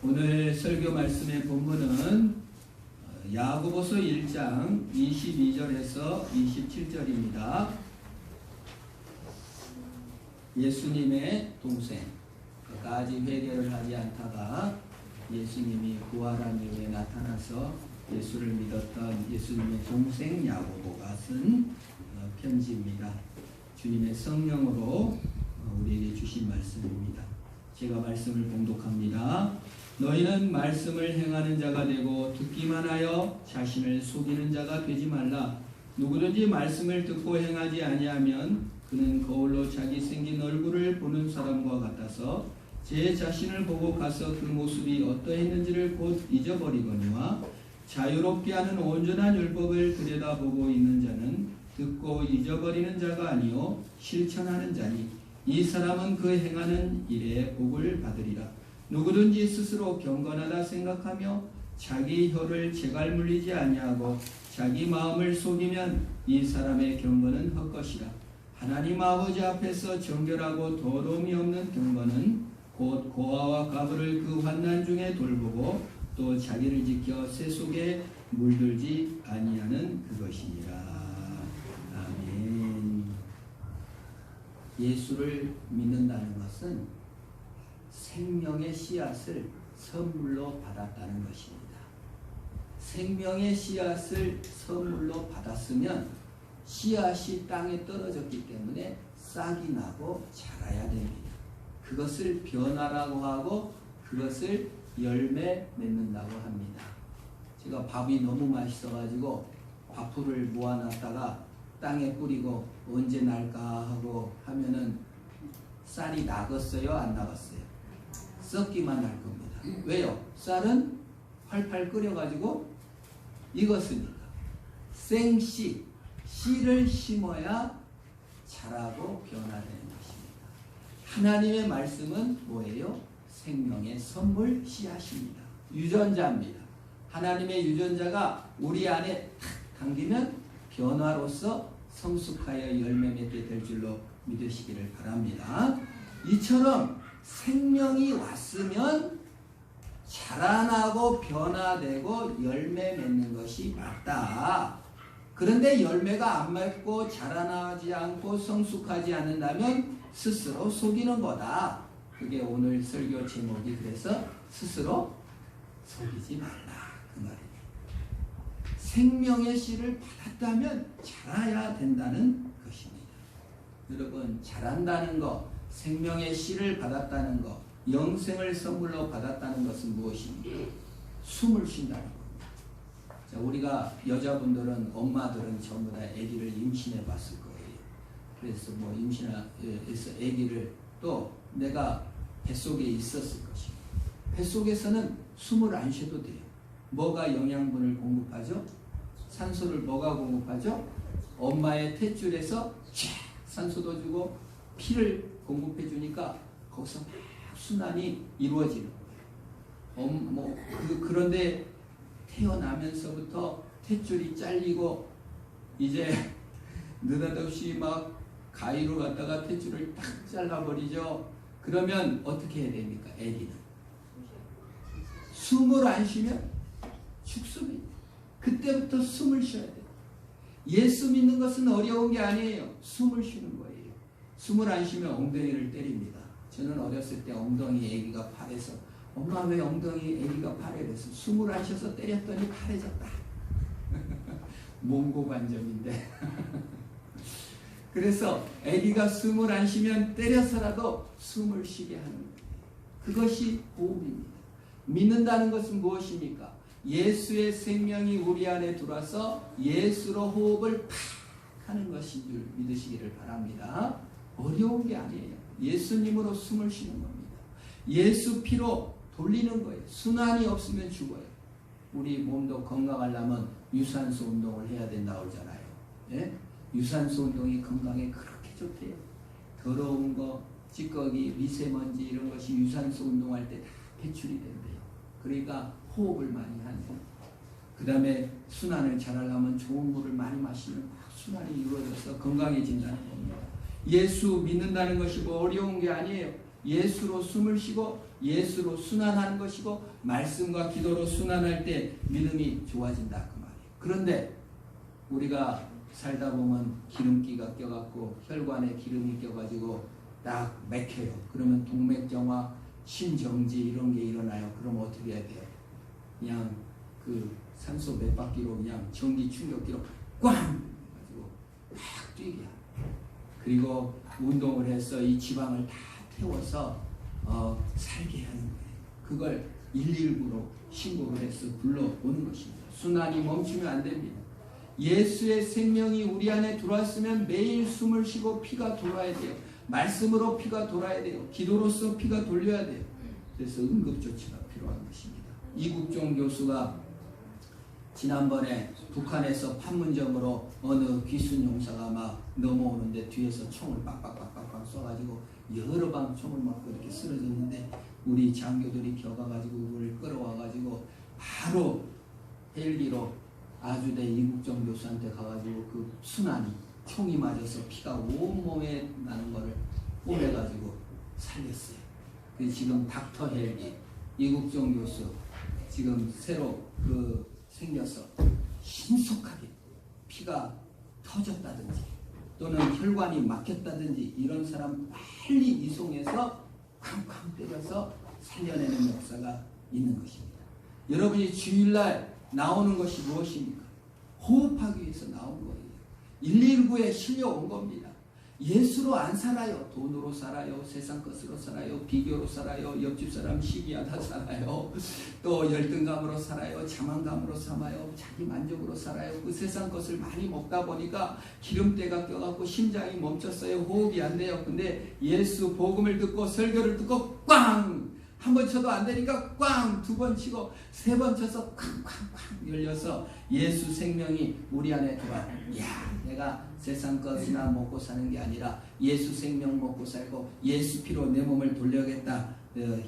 오늘 설교 말씀의 본문은 야고보서 1장 22절에서 27절입니다. 예수님의 동생, 그까지 회개를 하지 않다가 예수님이 부활한 이후에 나타나서 예수를 믿었던 예수님의 동생 야고보가 쓴 편지입니다. 주님의 성령으로 우리에게 주신 말씀입니다. 제가 말씀을 봉독합니다. 너희는 말씀을 행하는 자가 되고 듣기만 하여 자신을 속이는 자가 되지 말라. 누구든지 말씀을 듣고 행하지 아니하면 그는 거울로 자기 생긴 얼굴을 보는 사람과 같아서 제 자신을 보고 가서 그 모습이 어떠했는지를 곧 잊어버리거니와 자유롭게 하는 온전한 율법을 들여다보고 있는 자는 듣고 잊어버리는 자가 아니요 실천하는 자니 이 사람은 그 행하는 일에 복을 받으리라. 누구든지 스스로 경건하다 생각하며 자기 혀를 재갈 물리지 아니하고 자기 마음을 속이면 이 사람의 경건은 헛것이라. 하나님 아버지 앞에서 정결하고 더러움이 없는 경건은 곧 고아와 가부를 그 환난 중에 돌보고 또 자기를 지켜 새 속에 물들지 아니하는 그것이니라. 아멘. 예수를 믿는다는 것은 생명의 씨앗을 선물로 받았다는 것입니다. 생명의 씨앗을 선물로 받았으면 씨앗이 땅에 떨어졌기 때문에 싹이 나고 자라야 됩니다. 그것을 변화라고 하고 그것을 열매 맺는다고 합니다. 제가 밥이 너무 맛있어가지고 밥풀을 모아놨다가 땅에 뿌리고 언제 날까 하고 하면은 쌀이 나겠어요? 안 나겠어요? 썩기만 할 겁니다. 왜요? 쌀은 팔팔 끓여가지고 익었으니까. 생씨, 씨를 심어야 자라고 변화되는 것입니다. 하나님의 말씀은 뭐예요? 생명의 선물 씨앗입니다. 유전자입니다. 하나님의 유전자가 우리 안에 탁 당기면 변화로서 성숙하여 열매 맺게 될 줄로 믿으시기를 바랍니다. 이처럼 생명이 왔으면 자라나고 변화되고 열매 맺는 것이 맞다. 그런데 열매가 안 맺고 자라나지 않고 성숙하지 않는다면 스스로 속이는 거다. 그게 오늘 설교 제목이 그래서 스스로 속이지 말라 그 말입니다. 생명의 씨를 받았다면 자라야 된다는 것입니다. 여러분, 자란다는 것, 생명의 씨를 받았다는 것, 영생을 선물로 받았다는 것은 무엇입니까? 숨을 쉰다는 겁니다. 자, 우리가 여자분들은, 엄마들은 전부 다 아기를 임신해 봤을 거예요. 그래서 뭐 임신해서 아기를 또 내가 뱃속에 있었을 것입니다. 뱃속에서는 숨을 안 쉬어도 돼요. 뭐가 영양분을 공급하죠? 산소를 뭐가 공급하죠? 엄마의 탯줄에서 산소도 주고 피를 공급해 주니까 거기서 막 순환이 이루어지는 거예요. 그런데 태어나면서부터 탯줄이 잘리고 이제 느닷없이 막 가위로 갖다가 탯줄을 딱 잘라버리죠. 그러면 어떻게 해야 됩니까? 애기는 숨을 안 쉬면 죽습니다. 그때부터 숨을 쉬어야 돼요. 예수 믿는 것은 어려운 게 아니에요. 숨을 쉬는 거예요. 숨을 안 쉬면 엉덩이를 때립니다. 저는 어렸을 때 엉덩이 애기가 파래서 엄마 왜 엉덩이 애기가 파래? 그래서 숨을 안 쉬어서 때렸더니 파래졌다. 몽고관점인데. 그래서 애기가 숨을 안 쉬면 때려서라도 숨을 쉬게 하는 거예요. 그것이 호흡입니다. 믿는다는 것은 무엇입니까? 예수의 생명이 우리 안에 들어와서 예수로 호흡을 팍 하는 것인 줄 믿으시기를 바랍니다. 어려운 게 아니에요. 예수님으로 숨을 쉬는 겁니다. 예수 피로 돌리는 거예요. 순환이 없으면 죽어요. 우리 몸도 건강하려면 유산소 운동을 해야 된다고 하잖아요. 예? 유산소 운동이 건강에 그렇게 좋대요. 더러운 거, 찌꺼기, 미세먼지 이런 것이 유산소 운동할 때 다 배출이 된대요. 그러니까 호흡을 많이 하네요. 그 다음에 순환을 잘하려면 좋은 물을 많이 마시면 순환이 이루어져서 건강해진다는 겁니다. 예수 믿는다는 것이 뭐 어려운 게 아니에요. 예수로 숨을 쉬고 예수로 순환하는 것이고 말씀과 기도로 순환할 때 믿음이 좋아진다 그 말이에요. 그런데 우리가 살다 보면 기름기가 껴갖고 혈관에 기름이 껴가지고 딱 맥혀요. 그러면 동맥경화, 심정지 이런 게 일어나요. 그럼 어떻게 해야 돼요? 그냥 그 산소 몇 바퀴로 그냥 전기 충격기로 꽝 가지고 막 뛰게 합니다. 그리고 운동을 해서 이 지방을 다 태워서 살게 하는 거예요. 그걸 119로 신고를 해서 불러오는 것입니다. 순환이 멈추면 안 됩니다. 예수의 생명이 우리 안에 들어왔으면 매일 숨을 쉬고 피가 돌아야 돼요. 말씀으로 피가 돌아야 돼요. 기도로서 피가 돌려야 돼요. 그래서 응급조치가 필요한 것입니다. 이국종 교수가 지난번에 북한에서 판문점으로 어느 귀순 용사가 막 넘어오는데 뒤에서 총을 빡빡빡빡 쏴가지고 여러 방 총을 맞고 이렇게 쓰러졌는데 우리 장교들이 겨가가지고 그걸 끌어와가지고 바로 헬기로 아주대 이국종 교수한테 가가지고 그 순환이 총이 맞아서 피가 온몸에 나는 거를 뽀매가지고 살렸어요. 그 지금 닥터 헬기 이국종 교수 지금 새로 생겨서 신속하게 피가 터졌다든지 또는 혈관이 막혔다든지 이런 사람 빨리 이송해서 쾅쾅 때려서 살려내는 역사가 있는 것입니다. 여러분이 주일날 나오는 것이 무엇입니까? 호흡하기 위해서 나온 거예요. 119에 실려온 겁니다. 예수로 안 살아요. 돈으로 살아요. 세상 것으로 살아요. 비교로 살아요. 옆집 사람 시기하다 살아요. 또 열등감으로 살아요. 자만감으로 살아요. 자기 만족으로 살아요. 그 세상 것을 많이 먹다 보니까 기름때가 껴갖고 심장이 멈췄어요. 호흡이 안 돼요. 근데 예수 복음을 듣고 설교를 듣고 꽝! 한 번 쳐도 안 되니까 꽝! 두 번 치고 세 번 쳐서 쾅쾅쾅 열려서 예수 생명이 우리 안에 들어와. 야, 내가 세상 것이나 먹고 사는 게 아니라 예수 생명 먹고 살고 예수 피로 내 몸을 돌려야겠다.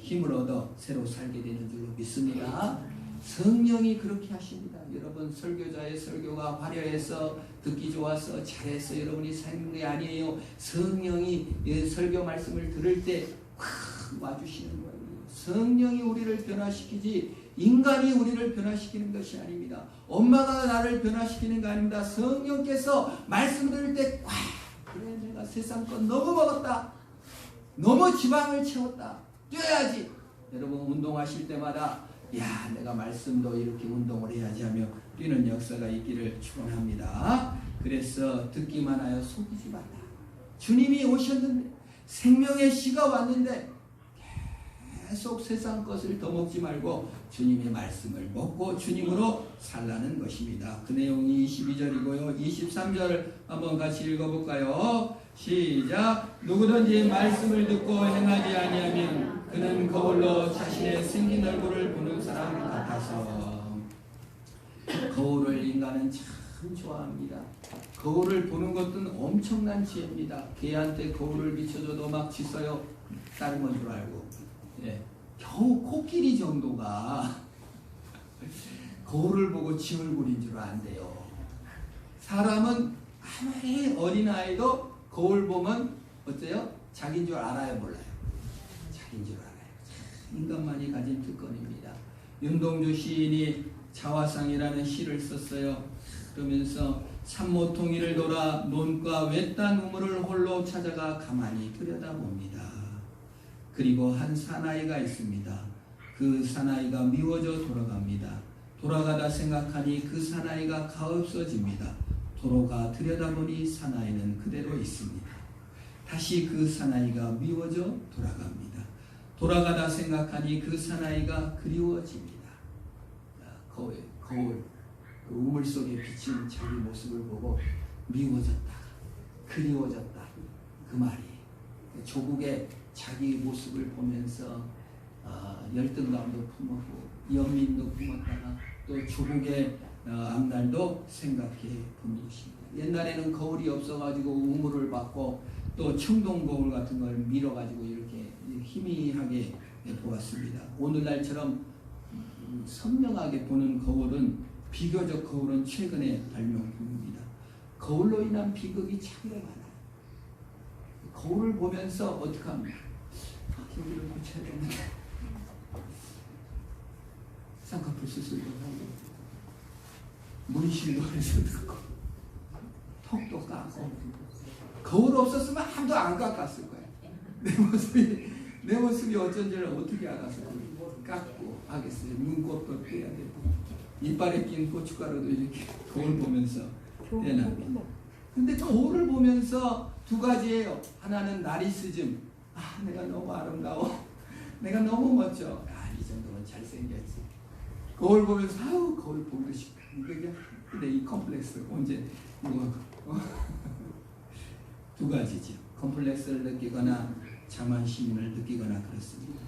힘을 얻어 새로 살게 되는 줄로 믿습니다. 성령이 그렇게 하십니다. 여러분 설교자의 설교가 화려해서 듣기 좋아서 잘해서 여러분이 사는 게 아니에요. 성령이 설교 말씀을 들을 때 확 와주시는 거예요. 성령이 우리를 변화시키지 인간이 우리를 변화시키는 것이 아닙니다. 엄마가 나를 변화시키는 거 아닙니다. 성령께서 말씀 들을 때 그래 내가 세상 것 너무 먹었다. 너무 지방을 채웠다. 뛰어야지. 여러분 운동하실 때마다 야 내가 말씀도 이렇게 운동을 해야지 하며 뛰는 역사가 있기를 축원합니다. 그래서 듣기만 하여 속이지 말라. 주님이 오셨는데 생명의 씨가 왔는데 계속 세상 것을 더 먹지 말고 주님의 말씀을 먹고 주님으로 살라는 것입니다. 그 내용이 22절이고요. 23절 한번 같이 읽어볼까요? 시작. 누구든지 말씀을 듣고 행하지 아니하면 그는 거울로 자신의 생긴 얼굴을 보는 사람 같아서. 거울을 인간은 참 좋아합니다. 거울을 보는 것은 엄청난 지혜입니다. 개한테 거울을 비춰줘도 막 짖어요. 다른 건 줄 알고. 예, 겨우 코끼리 정도가 거울을 보고 지 얼굴인 줄 안돼요. 사람은 아무리 어린아이도 거울 보면 어때요? 자기인 줄 알아요? 몰라요? 자기인 줄 알아요. 인간만이 가진 특권입니다. 윤동주 시인이 자화상이라는 시를 썼어요. 그러면서 산모통일을 돌아 논과 외딴 우물을 홀로 찾아가 가만히 들여다봅니다. 그리고 한 사나이가 있습니다. 그 사나이가 미워져 돌아갑니다. 돌아가다 생각하니 그 사나이가 가엾어집니다. 도로가 들여다보니 사나이는 그대로 있습니다. 다시 그 사나이가 미워져 돌아갑니다. 돌아가다 생각하니 그 사나이가 그리워집니다. 거울, 그 우물 속에 비친 자기 모습을 보고 미워졌다, 그리워졌다 그 말이 조국의 자기 모습을 보면서 열등감도 품었고 연민도 품었다가 또 조국의 앞날도 생각해 본 것입니다. 옛날에는 거울이 없어가지고 우물을 받고 또 청동 거울 같은 걸 밀어가지고 이렇게 희미하게 보았습니다. 오늘날처럼 선명하게 보는 거울은 비교적 거울은 최근에 발명품입니다. 거울로 인한 비극이 참 많아요. 거울을 보면서 어떻게 합니까? 여기를 고쳐야 되는데 쌍꺼풀 수술도 하고 문신도 해서 듣고 턱도 깎고 거울 없었으면 아무도 안 깎았을 거야. 내 모습이 어쩐 줄 어떻게 알아서 깎고 하겠어요. 눈곱도 떼야 되고 이빨에 낀 고춧가루도 이렇게 거울 보면서 떼납니다. 근데 거울을 보면서 두 가지예요. 하나는 나리시즘. 내가 너무 아름다워. 내가 너무 멋져. 이 정도면 잘생겼지. 거울 보면서 거울 보고 싶어. 근데 이 컴플렉스 언제 이거 두 가지죠. 컴플렉스를 느끼거나 자만심을 느끼거나 그렇습니다.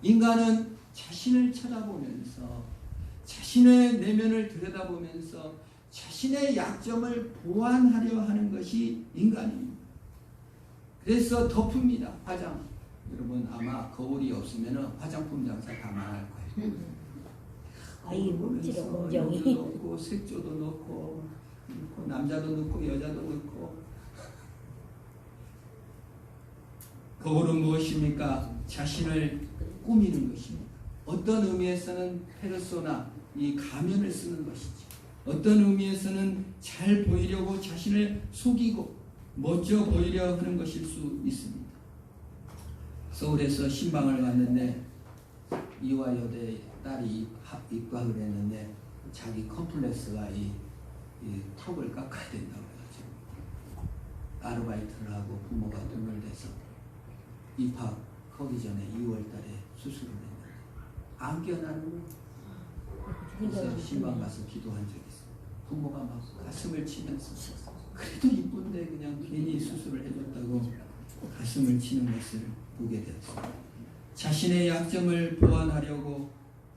인간은 자신을 쳐다보면서 자신의 내면을 들여다보면서 자신의 약점을 보완하려 하는 것이 인간입니다. 그래서 덮습니다. 화장. 여러분 아마 거울이 없으면 화장품 장사 다 망할 거예요. 이 물질의 공정이 넣고 색조도 넣고 남자도 넣고 여자도 넣고. 거울은 무엇입니까? 자신을 꾸미는 것입니다. 어떤 의미에서는 페르소나, 이 가면을 쓰는 것이죠. 어떤 의미에서는 잘 보이려고 자신을 속이고 멋져 보이려 하는 것일 수 있습니다. 서울에서 신방을 갔는데 이화여대 딸이 입학을 했는데 자기 컴플렉스가 이 턱을 깎아야 된다고 해가지고 아르바이트를 하고 부모가 돈을 내서 입학하기 전에 2월달에 수술을 했는데 안 깨어나는 거예요. 그래서 신방 가서 기도한 적이 있어요. 부모가 막 가슴을 치면서 그래도 이쁜데 그냥 괜히 수술을 해줬다고 가슴을 치는 것을 보게 되었습니다. 자신의 약점을 보완하려고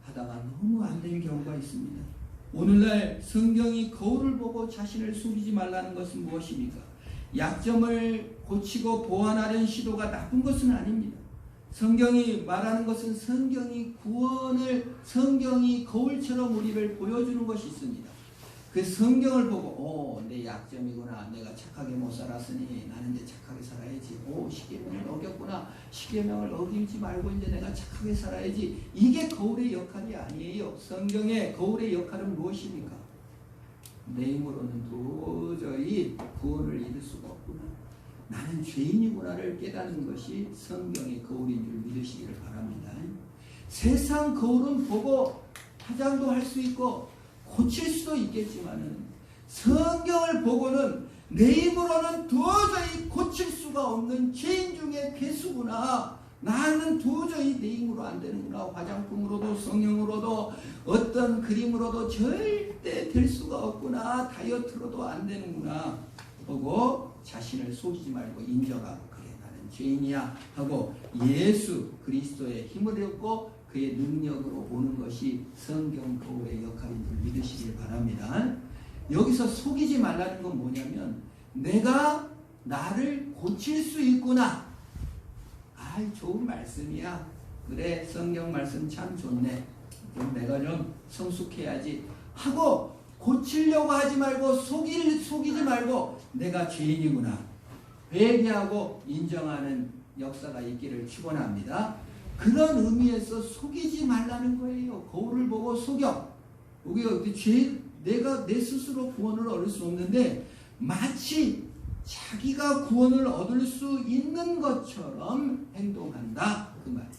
하다가 너무 안 된 경우가 있습니다. 오늘날 성경이 거울을 보고 자신을 속이지 말라는 것은 무엇입니까? 약점을 고치고 보완하려는 시도가 나쁜 것은 아닙니다. 성경이 말하는 것은 성경이 거울처럼 우리를 보여주는 것이 있습니다. 그 성경을 보고 내 약점이구나. 내가 착하게 못 살았으니 나는 이제 착하게 살아야지. 십계명을 어겼구나. 십계명을 어기지 말고 이제 내가 착하게 살아야지. 이게 거울의 역할이 아니에요. 성경의 거울의 역할은 무엇입니까? 내 힘으로는 도저히 구원을 이룰 수가 없구나. 나는 죄인이구나를 깨닫는 것이 성경의 거울인 줄 믿으시기를 바랍니다. 세상 거울은 보고 화장도 할 수 있고 고칠 수도 있겠지만은 성경을 보고는 내 힘으로는 도저히 고칠 수가 없는 죄인 중에 괴수구나. 나는 도저히 내 힘으로 안 되는구나. 화장품으로도 성령으로도 어떤 그림으로도 절대 될 수가 없구나. 다이어트로도 안 되는구나. 보고 자신을 속이지 말고 인정하고 그래 나는 죄인이야 하고 예수 그리스도의 힘을 얻고 그의 능력으로 오는 것이 성경 거울의 역할인 줄 믿으시길 바랍니다. 여기서 속이지 말라는 건 뭐냐면 내가 나를 고칠 수 있구나. 좋은 말씀이야. 그래 성경 말씀 참 좋네. 좀 내가 좀 성숙해야지 하고 고치려고 하지 말고 속이지 말고 내가 죄인이구나. 회개하고 인정하는 역사가 있기를 축원합니다. 그런 의미에서 속이지 말라는 거예요. 거울을 보고 속여. 내가 내 스스로 구원을 얻을 수 없는데 마치 자기가 구원을 얻을 수 있는 것처럼 행동한다. 그 말이에요.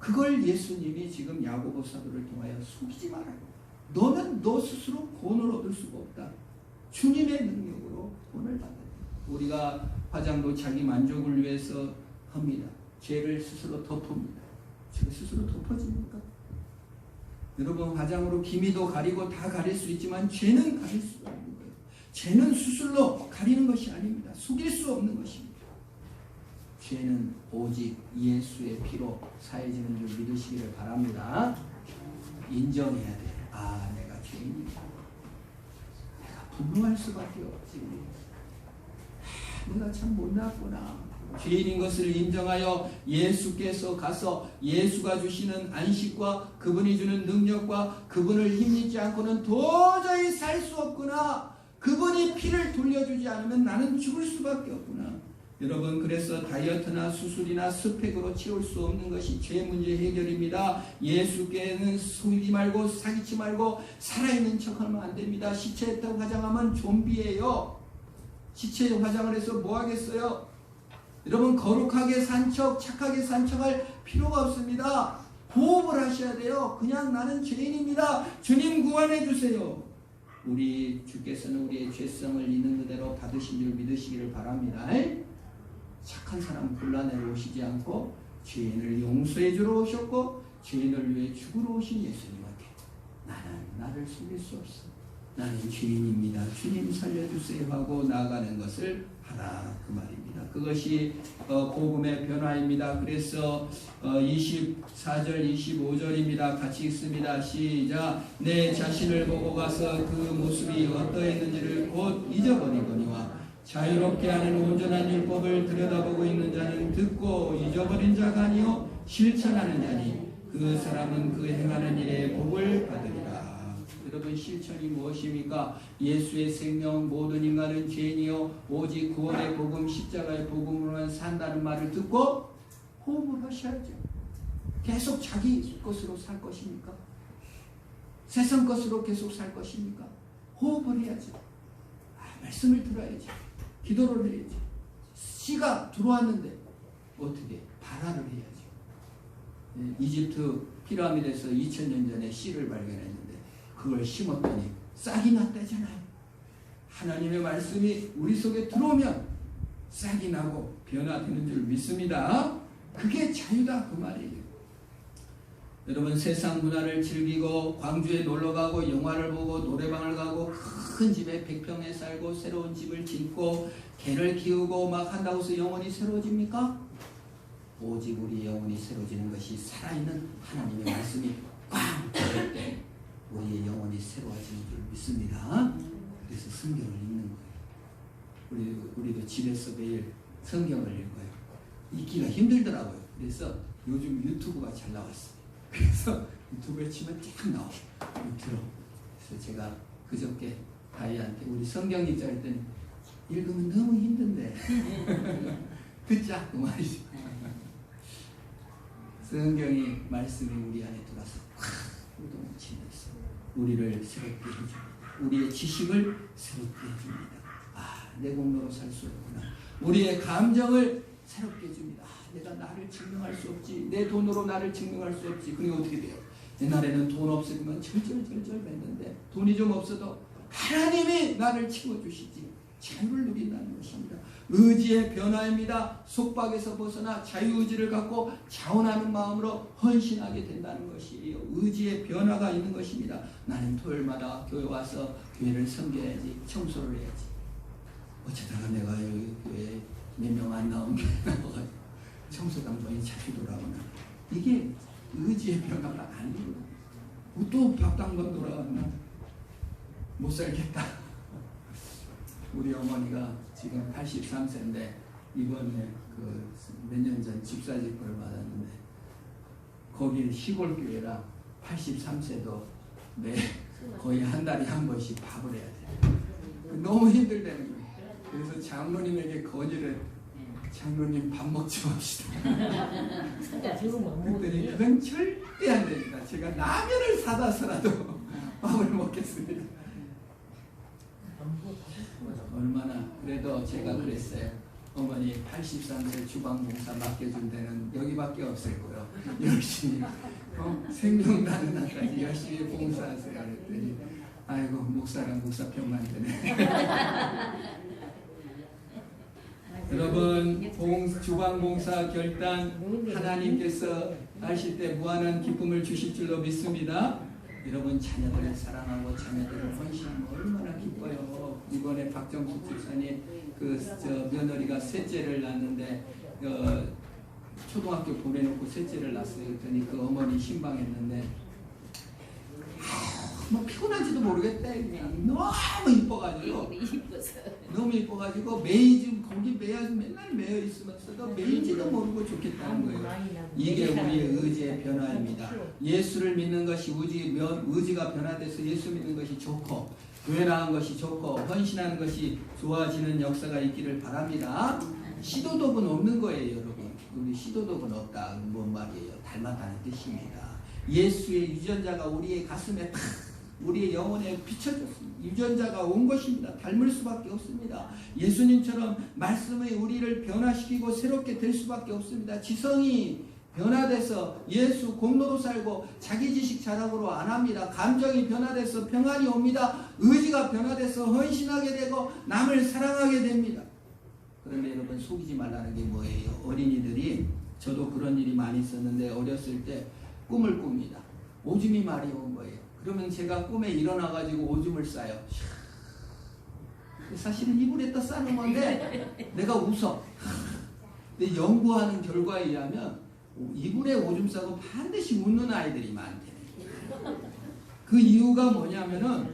그걸 예수님이 지금 야고보 사도를 통하여 속이지 말아요. 너는 너 스스로 구원을 얻을 수가 없다. 주님의 능력으로 구원을 받는다. 우리가 화장도 자기 만족을 위해서 합니다. 죄를 스스로 덮습니다. 죄가 스스로 덮어집니까? 여러분 화장으로 기미도 가리고 다 가릴 수 있지만 죄는 가릴 수가 없는 거예요. 죄는 수술로 가리는 것이 아닙니다. 속일 수 없는 것입니다. 죄는 오직 예수의 피로 사해지는 줄 믿으시기를 바랍니다. 인정해야 돼. 내가 죄인이다. 내가 분노할 수밖에 없지. 내가 참 못났구나. 죄인인 것을 인정하여 예수께서 가서 예수가 주시는 안식과 그분이 주는 능력과 그분을 힘입지 않고는 도저히 살 수 없구나. 그분이 피를 돌려주지 않으면 나는 죽을 수밖에 없구나. 여러분, 그래서 다이어트나 수술이나 스펙으로 채울 수 없는 것이 죄 문제 해결입니다. 예수께는 속이지 말고 사기치 말고 살아있는 척하면 안 됩니다. 시체에 화장하면 좀비예요. 시체에 화장을 해서 뭐 하겠어요? 여러분, 거룩하게 산 척, 착하게 산 척할 필요가 없습니다. 호흡을 하셔야 돼요. 그냥 나는 죄인입니다. 주님 구원해 주세요. 우리 주께서는 우리의 죄성을 있는 그대로 받으신 줄 믿으시기를 바랍니다. 착한 사람 골라내려 오시지 않고 죄인을 용서해 주러 오셨고 죄인을 위해 죽으러 오신 예수님한테 나는 나를 숨길 수 없어. 나는 죄인입니다. 주님 살려주세요 하고 나아가는 것을 하라, 그 말입니다. 그것이 복음의 변화입니다. 그래서 24절 25절입니다. 같이 읽습니다. 시작. 내 자신을 보고 가서 그 모습이 어떠했는지를 곧 잊어버리거니와 자유롭게 하는 온전한 율법을 들여다보고 있는 자는 듣고 잊어버린 자가 아니요 실천하는 자니 그 사람은 그 행하는 일에 복을 받으리라. 여러분, 실천이 무엇입니까? 예수의 생명, 모든 인간은 죄인이요 오직 구원의 복음, 십자가의 복음으로만 산다는 말을 듣고 호흡을 하셔야죠. 계속 자기 것으로 살 것입니까? 세상 것으로 계속 살 것입니까? 호흡을 해야죠. 말씀을 들어야죠. 기도를 해야죠. 씨가 들어왔는데 어떻게? 발화를 해야죠. 이집트 피라미드에서 2000년 전에 씨를 발견했는데 그걸 심었더니 싹이 났다잖아요. 하나님의 말씀이 우리 속에 들어오면 싹이 나고 변화되는 줄 믿습니다. 그게 자유다, 그 말이에요. 여러분, 세상 문화를 즐기고 광주에 놀러가고 영화를 보고 노래방을 가고 큰 집에 100평에 살고 새로운 집을 짓고 개를 키우고 막 한다고 해서 영혼이 새로워집니까? 오직 우리 영혼이 새로워지는 것이 살아있는 하나님의 말씀이 꽝 들을 때 우리의 영혼이 새로워지는 줄 믿습니다. 그래서 성경을 읽는 거예요. 우리도 집에서 매일 성경을 읽어요. 읽기가 힘들더라고요. 그래서 요즘 유튜브가 잘 나왔어요. 그래서 유튜브에 치면 쫙 나와요. 밑으로. 그래서 제가 그저께 다이한테 우리 성경 읽자 했더니 읽으면 너무 힘든데 듣자, 그 말이죠. 성경이 말씀이 우리 안에 들어와서 확 우동치면서 우리를 새롭게 해줍니다. 우리의 지식을 새롭게 해줍니다. 내 공로로 살 수 없구나. 우리의 감정을 새롭게 해줍니다. 내가 나를 증명할 수 없지. 내 돈으로 나를 증명할 수 없지. 그리고 어떻게 돼요? 옛날에는 돈 없으면 절절절절 뱉는데 돈이 좀 없어도 하나님이 나를 채워주시지. 자유를 누린다는 것입니다. 의지의 변화입니다. 속박에서 벗어나 자유의지를 갖고 자원하는 마음으로 헌신하게 된다는 것이에요. 의지의 변화가 있는 것입니다. 나는 토요일마다 교회 와서 교회를 섬겨야지. 청소를 해야지. 어쩌다가 내가 여기 교회에 몇 명 안 나온 게 나와가지고 청소당번이 자주 돌아오나. 이게 의지의 변화가 아니구나. 또 밥당번 돌아왔나. 못 살겠다. 우리 어머니가 지금 83세인데 이번에 몇 년 전 집사직분을 받았는데 거기 시골 교회라 83세도 거의 한 달에 한 번씩 밥을 해야 돼. 너무 힘들다는 거예요. 그래서 장로님에게 건의를 장로님 밥 먹지 맙시다. 그랬더니 그건 절대 안 됩니다. 제가 라면을 사다서라도 밥을 먹겠습니다. 얼마나 그래도 제가 그랬어요. 어머니 83세 주방봉사 맡겨준 데는 여기밖에 없을 거예요. 열심히 생명나는 날까지 열심히 봉사하세요. 그랬더니 아이고 목사랑 목사평만 되네. 여러분, 주방봉사 결단 하나님께서 하실 때 무한한 기쁨을 주실 줄로 믿습니다. 여러분, 자녀들을 사랑하고 자녀들을 헌신하면 얼마나 기뻐요. 이번에 박정숙 집사님 며느리가 셋째를 낳았는데 초등학교 보내놓고 셋째를 낳았어요. 그랬더니 그 어머니 신방했는데 뭐 피곤한지도 모르겠대. 그냥 너무 이뻐가지고 너무 이뻐가지고 매이지 거기 맨날 매여 있으면서도 매일지도 모르고 좋겠다는 거예요. 이게 우리의 의지의 변화입니다. 예수를 믿는 것이 의지가 변화돼서 예수 믿는 것이 좋고 교회 나간 것이 좋고 헌신하는 것이 좋아지는 역사가 있기를 바랍니다. 시도덕은 없는 거예요, 여러분. 우리 시도덕은 없다. 뭔 말이에요? 닮았다는 뜻입니다. 예수의 유전자가 우리의 가슴에 탁, 우리의 영혼에 비춰졌습니다. 유전자가 온 것입니다. 닮을 수밖에 없습니다. 예수님처럼 말씀이 우리를 변화시키고 새롭게 될 수밖에 없습니다. 지성이 변화돼서 예수 공로로 살고 자기 지식 자랑으로 안 합니다. 감정이 변화돼서 평안이 옵니다. 의지가 변화돼서 헌신하게 되고 남을 사랑하게 됩니다. 그런데 여러분 속이지 말라는 게 뭐예요? 어린이들이, 저도 그런 일이 많이 있었는데 어렸을 때 꿈을 꿉니다. 오줌이 말이 온 거예요. 그러면 제가 꿈에 일어나가지고 오줌을 싸요. 사실은 이불에다 싸는 건데 내가 웃어. 근데 연구하는 결과에 의하면 이불에 오줌 싸고 반드시 웃는 아이들이 많대. 그 이유가 뭐냐면은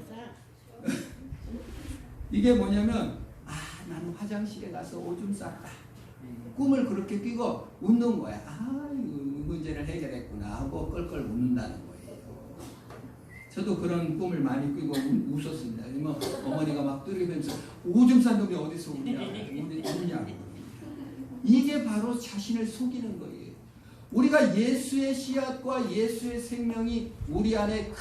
이게 뭐냐면 나는 화장실에 가서 오줌 쌌다. 꿈을 그렇게 끼고 웃는 거야. 이 문제를 해결했구나 하고 껄껄 웃는다는 거예요. 저도 그런 꿈을 많이 꾸고 웃었습니다. 그러면 어머니가 막 뚜리면서 오줌 싼 놈이 어디서 웃냐고. 이게 바로 자신을 속이는 거예요. 우리가 예수의 씨앗과 예수의 생명이 우리 안에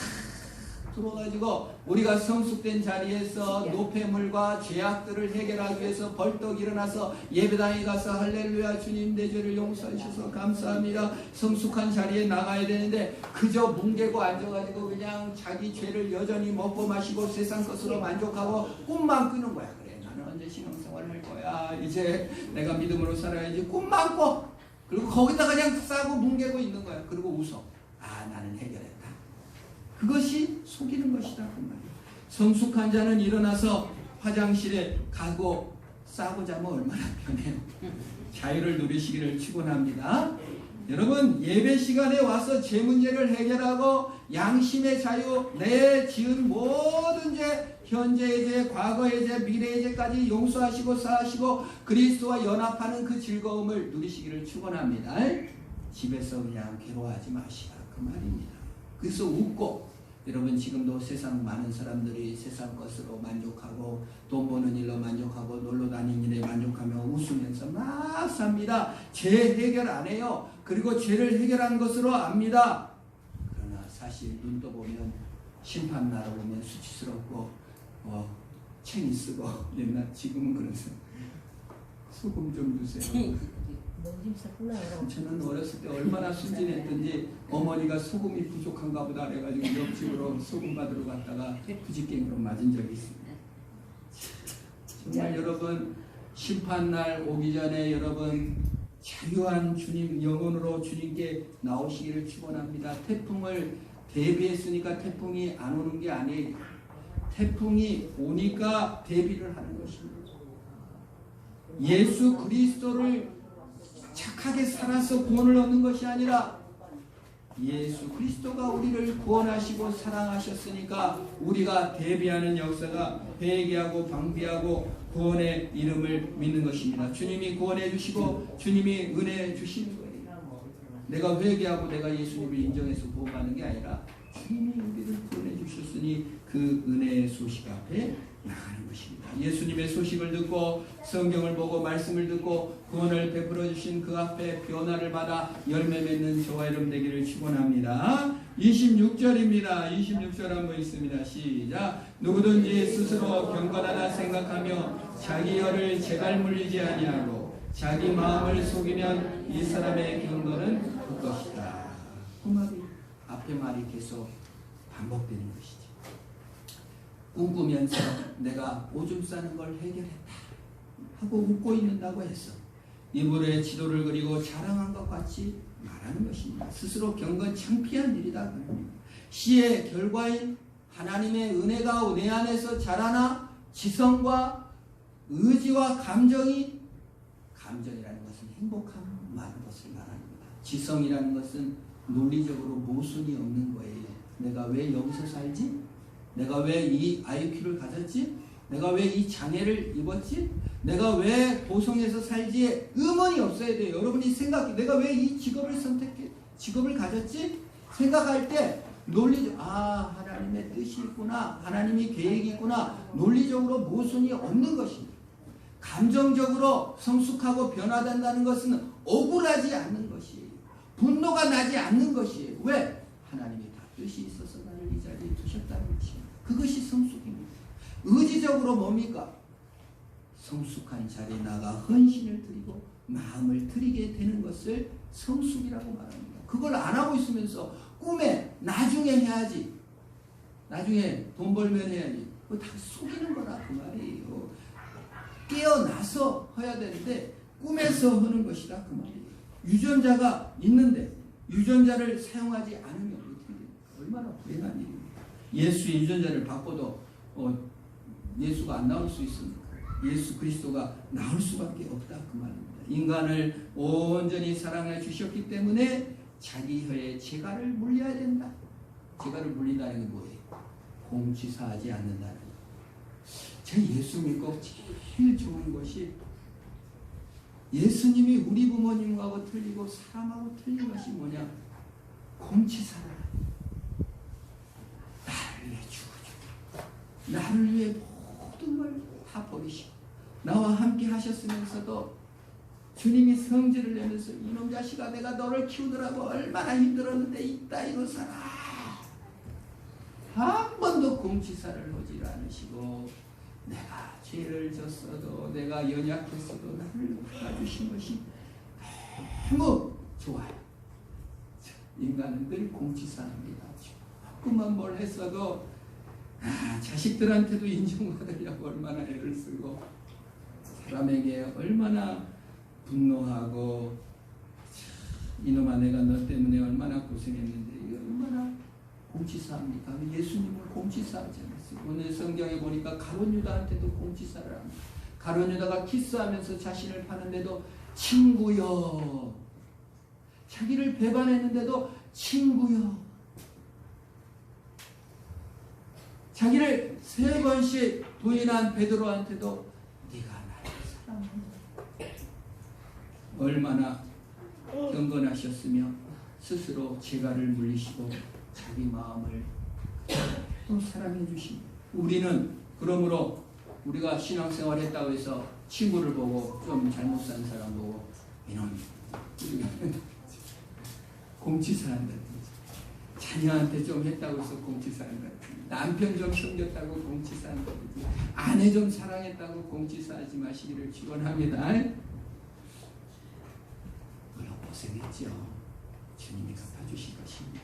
들어가지고 우리가 성숙된 자리에서 노폐물과 죄악들을 해결하기 위해서 벌떡 일어나서 예배당에 가서 할렐루야 주님 내 죄를 용서해 주셔서 감사합니다. 성숙한 자리에 나가야 되는데 그저 뭉개고 앉아가지고 그냥 자기 죄를 여전히 먹고 마시고 세상 것으로 만족하고 꿈만 꾸는 거야. 그래, 나는 언제 신앙생활을 할 거야. 이제 내가 믿음으로 살아야지. 꿈만 꿔. 그리고 거기다 그냥 싸고 뭉개고 있는 거야. 그리고 웃어. 나는 해결했다. 그것이 속이는 것이다. 그 말이에요. 성숙한 자는 일어나서 화장실에 가고 싸고 자면 얼마나 편해요. 자유를 누리시기를 축원합니다. 여러분 예배 시간에 와서 제 문제를 해결하고 양심의 자유, 내 지은 모든 죄, 현재의 죄, 과거의 죄, 미래의 죄까지 용서하시고 사하시고 그리스도와 연합하는 그 즐거움을 누리시기를 축원합니다. 집에서 그냥 괴로워하지 마시라 그 말입니다. 그래서 웃고, 여러분 지금도 세상 많은 사람들이 세상 것으로 만족하고 돈 버는 일로 만족하고 놀러 다니는 일에 만족하며 웃으면서 막 삽니다. 죄 해결 안 해요. 그리고 죄를 해결한 것으로 압니다. 그러나 사실 눈 떠보면 심판날 오면 수치스럽고 챙이 쓰고 옛날 지금은 그래서 소금 좀 주세요. 저는 어렸을 때 얼마나 순진했던지 어머니가 소금이 부족한가 보다 그래가지고 옆집으로 소금 받으러 갔다가 부지깽이로 맞은 적이 있습니다. 정말 여러분 심판날 오기 전에 여러분 자유한 주님 영혼으로 주님께 나오시기를 축원합니다. 태풍을 대비했으니까 태풍이 안 오는 게 아니에요. 태풍이 오니까 대비를 하는 것입니다. 예수 그리스도를 착하게 살아서 구원을 얻는 것이 아니라 예수 그리스도가 우리를 구원하시고 사랑하셨으니까 우리가 대비하는 역사가 회개하고 방비하고 구원의 이름을 믿는 것입니다. 주님이 구원해 주시고 주님이 은혜 주시는 거예요. 내가 회개하고 내가 예수님을 인정해서 구원받는 게 아니라 주님이 우리를 구원해 주셨으니 그 은혜의 소식 앞에 나가는 것입니다. 예수님의 소식을 듣고 성경을 보고 말씀을 듣고 구원을 베풀어 주신 그 앞에 변화를 받아 열매 맺는 저와 여러분 되기를 축원합니다. 26절입니다. 26절 한번 있습니다. 시작. 누구든지 스스로 경건하다 생각하며 자기 혀를 제갈 물리지 아니하고 자기 마음을 속이면 이 사람의 경건은 그 것이다. 그 말이 앞에 말이 계속 반복되는 것이죠. 꿈꾸면서 내가 오줌 싸는 걸 해결했다 하고 웃고 있는다고 했어. 입으로 지도를 그리고 자랑한 것 같이 말하는 것입니다. 스스로 경건 창피한 일이다. 시의 결과인 하나님의 은혜가 내 안에서 자라나 지성과 의지와 감정이라는 것은 행복한 것을 말합니다. 지성이라는 것은 논리적으로 모순이 없는 거예요. 내가 왜 여기서 살지? 내가 왜 이 IQ를 가졌지? 내가 왜 이 장애를 입었지? 내가 왜 고성에서 살지에 의문이 없어야 돼요. 여러분이 생각해. 내가 왜 이 직업을 가졌지? 생각할 때 논리적, 하나님의 뜻이 있구나. 하나님이 계획이 있구나. 논리적으로 모순이 없는 것입니다. 감정적으로 성숙하고 변화된다는 것은 억울하지 않는 것이에요. 분노가 나지 않는 것이에요. 왜? 하나님이 다 뜻이 있어서 나를 이 자리에 두셨다는 것이에요. 그것이 성숙입니다. 의지적으로 뭡니까? 성숙한 자리에 나가 헌신을 드리고 마음을 드리게 되는 것을 성숙이라고 말합니다. 그걸 안 하고 있으면서 꿈에 나중에 해야지, 나중에 돈 벌면 해야지, 그거 다 속이는 거라 그 말이에요. 깨어나서 해야 되는데 꿈에서 하는 것이다 그 말이에요. 유전자가 있는데 유전자를 사용하지 않으면 어떻게 됩니까? 얼마나 불행한 일입니까? 예수의 유전자를 바꿔도 예수가 안 나올 수 있습니까? 예수 그리스도가 나올 수밖에 없다 그 말입니다. 인간을 온전히 사랑해 주셨기 때문에 자기 혀에 재갈을 물려야 된다. 재갈을 물린다는 게 뭐예요? 공치사하지 않는다는 거. 제 예수 믿고 제일 좋은 것이 예수님이 우리 부모님하고 틀리고 사람하고 틀린 것이 뭐냐? 공치사라. 나를 위해 죽어주고 나를 위해 모든 걸 다 버리시고 나와 함께 하셨으면서도 주님이 성질을 내면서 이놈 자식아 내가 너를 키우느라고 얼마나 힘들었는데 이따위로 살아. 한 번도 공치사를 하지 않으시고 내가 죄를 졌어도 내가 연약했어도 나를 도와주신 것이 너무 좋아요. 인간은 늘 공치사합니다. 조금만 뭘 했어도 자식들한테도 인정받으려고 얼마나 애를 쓰고 사람에게 얼마나 분노하고 이놈아 내가 너 때문에 얼마나 고생했는데 이거 얼마나 공치사합니까? 예수님은 공치사하지 않았어요. 오늘 성경에 보니까 가룟 유다한테도 공치사를 합니다. 가룟 유다가 키스하면서 자신을 파는데도 친구여, 자기를 배반했는데도 친구여, 자기를 3번씩 부인한 베드로한테도 네가 나를 사랑한다. 얼마나 경건하셨으며 스스로 재갈을 물리시고 자기 마음을 또 사랑해 주십니다. 우리는 그러므로 우리가 신앙생활 했다고 해서 친구를 보고 좀 잘못 산 사람 보고 이놈 공치사한다. 자녀한테 좀 했다고 해서 공치사한다. 남편 좀 섬겼다고 공치사한다. 아내 좀 사랑했다고 공치사하지 마시기를 축원합니다. 물론 고생했죠. 주님이 갚아주신 것입니다.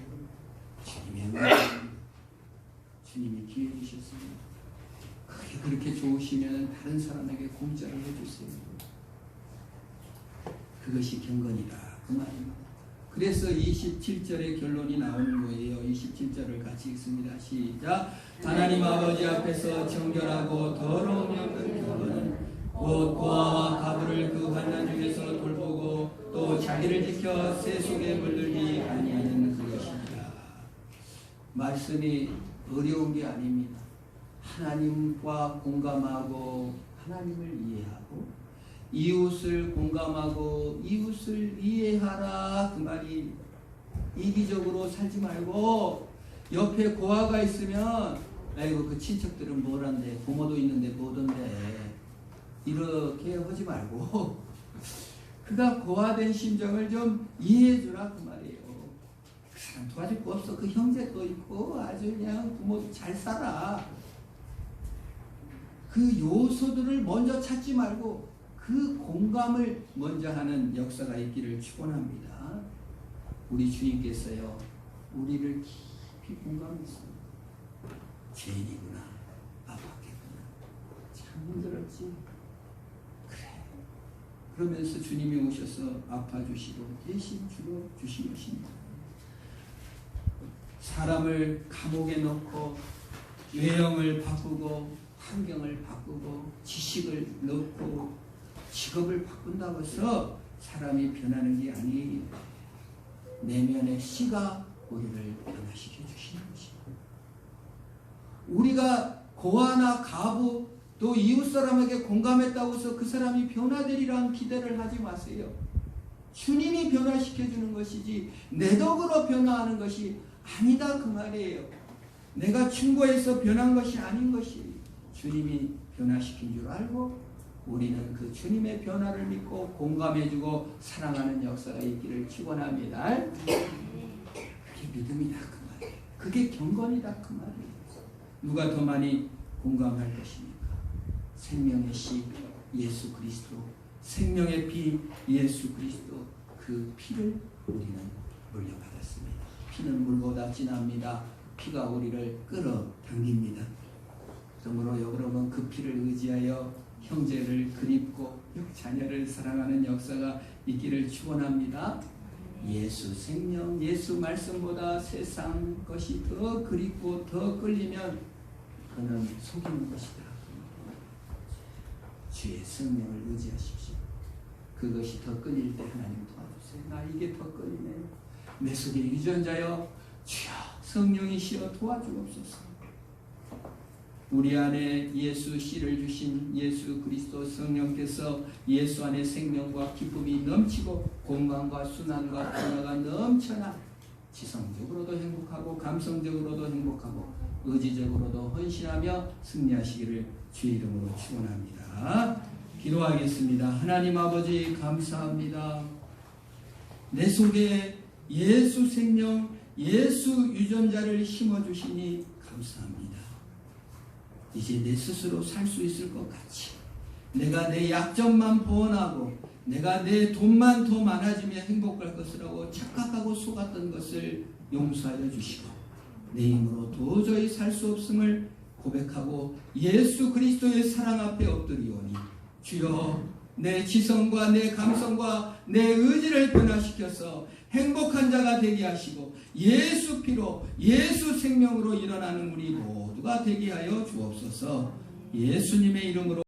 주님의 은혜입니다. 주님이 기회 주셨습니다. 그렇게 좋으시면 다른 사람에게 공짜로 해주세요. 그것이 경건이다 그 말입니다. 그래서 27절의 결론이 나오는 거예요. 27절을 같이 읽습니다. 시작. 하나님 아버지 앞에서 정결하고 더러움이 없는 경건은 곧 고아와 가부를 그 환난 중에서 돌보고 또 자기를 지켜 새 속에 물들기 아니하는 그것입니다. 말씀이 어려운 게 아닙니다. 하나님과 공감하고 하나님을 이해하고 이웃을 공감하고 이웃을 이해하라 그 말이 이기적으로 살지 말고 옆에 고아가 있으면 아이고 그 친척들은 뭐란데 부모도 있는데 뭐던데 이렇게 하지 말고 그가 고아된 심정을 좀 이해해주라 그 말이에요. 그 사람 도와줄 거 없어. 그 형제도 있고 아주 그냥 부모도 잘 살아. 그 요소들을 먼저 찾지 말고 그 공감을 먼저 하는 역사가 있기를 축원합니다. 우리 주님께서요 우리를 깊이 공감했어요. 죄인이구나, 아팠겠구나, 참 힘들었지. 그래. 그러면서 주님이 오셔서 아파주시고 대신 죽어주신 것입니다. 사람을 감옥에 넣고 외형을 바꾸고 환경을 바꾸고 지식을 넣고 직업을 바꾼다고 해서 사람이 변하는 게 아니에요. 내면의 씨가 우리를 변화시켜 주시는 것입니다. 우리가 고아나 가부 또 이웃 사람에게 공감했다고 해서 그 사람이 변화되리라는 기대를 하지 마세요. 주님이 변화시켜 주는 것이지 내 덕으로 변화하는 것이 아니다 그 말이에요. 내가 충고해서 변한 것이 아닌 것이 주님이 변화시킨 줄 알고 우리는 그 주님의 변화를 믿고 공감해주고 사랑하는 역사가 있기를 축원합니다. 그게 믿음이다 그 말이에요. 그게 경건이다 그 말이에요. 누가 더 많이 공감할 것입니까? 생명의 씨 예수 그리스도, 생명의 피 예수 그리스도, 그 피를 우리는 물려받았습니다. 피는 물보다 진합니다. 피가 우리를 끌어당깁니다. 그러므로 여러분 그 피를 의지하여 형제를 그립고 자녀를 사랑하는 역사가 있기를 축원합니다. 예수 생명, 예수 말씀보다 세상 것이 더 그립고 더 끌리면 그는 속이는 것이다. 주의 성령을 의지하십시오. 그것이 더 끌릴 때 하나님 도와주세요. 나 이게 더 끌리네요. 내 속에 유전자여 주여 성령이시여 도와주옵소서. 우리 안에 예수 씨를 주신 예수 그리스도 성령께서 예수 안에 생명과 기쁨이 넘치고 공감과 순환과 변화가 넘쳐나 지성적으로도 행복하고 감성적으로도 행복하고 의지적으로도 헌신하며 승리하시기를 주의 이름으로 축원합니다. 기도하겠습니다. 하나님 아버지 감사합니다. 내 속에 예수 생명, 예수 유전자를 심어주시니 감사합니다. 이제 내 스스로 살 수 있을 것 같이 내가 내 약점만 보완하고 내가 내 돈만 더 많아지면 행복할 것이라고 착각하고 속았던 것을 용서하여 주시고 내 힘으로 도저히 살 수 없음을 고백하고 예수 그리스도의 사랑 앞에 엎드리오니 주여 내 지성과 내 감성과 내 의지를 변화시켜서 행복한 자가 되게 하시고 예수 피로 예수 생명으로 일어나는 우리 모두가 되게 하여 주옵소서. 예수님의 이름으로